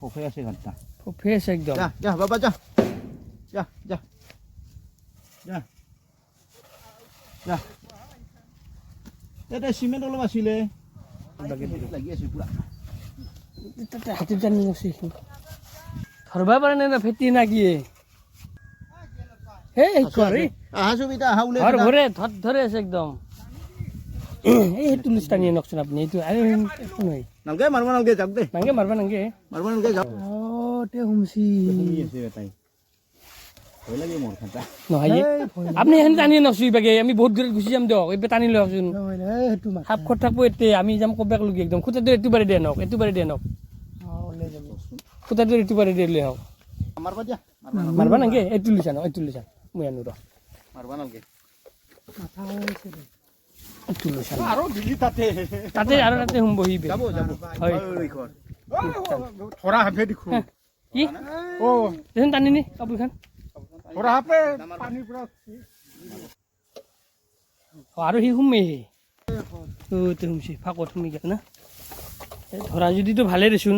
ফোফে আছে ঘন্টা ফোফে আছে একদম যা যা বাবা যা যা যা যা যা এটা সিমেন্ট অলপ আছিলে লাগি আছে পুৰা তাতে হাতীৰ জানি আছে ধৰবা পাৰে না ফেটি না কি এই কৰে আহা সুবিধা আহা উলে ধৰে ধৰে আছে একদম এই তুলিস টানিয়ে নকছেন আপনি এইটো আরে একো নাই নালগে মারবা নালগে যাক দে নাংগে মারবা নাংগে যাক ও তে হুমসি ঘুমি আছে তাই ভয় লাগে মোর খাতা নহয় আপনি এখন টানিয়ে নকছি বাগে আমি বহুত দূৰত গুচি যাম দিয়ক এইবে টানি লওকচোন সেইটো মাছ সাপ খত থাকবো এতে আমি যাম কবাক লগি একদম খুঁটাটো এটু বাৰে দে নক এটু বাৰে দে নক ওলাই যাব খুঁটাটো এটু বাৰে দে লৈ হওক মাৰবা দিয়া মাৰবা নাংগে এই তুলিছান মই আনো ৰ মাৰবা নালগে মাথা হৈছে তুলিছান আৰু দিলি তাতে আৰু তাতে হুম বহিবে যাব হয় ওই ঘৰ থোড়া হাফে দেখো কি ও দেন টানি নি কাপোৰখান থোড়া হাফে পানি পুৰা আৰু সি হুমে তে হুমছি ফাকত হুমি গেল না ধৰা যদিতো ভালে দেচোন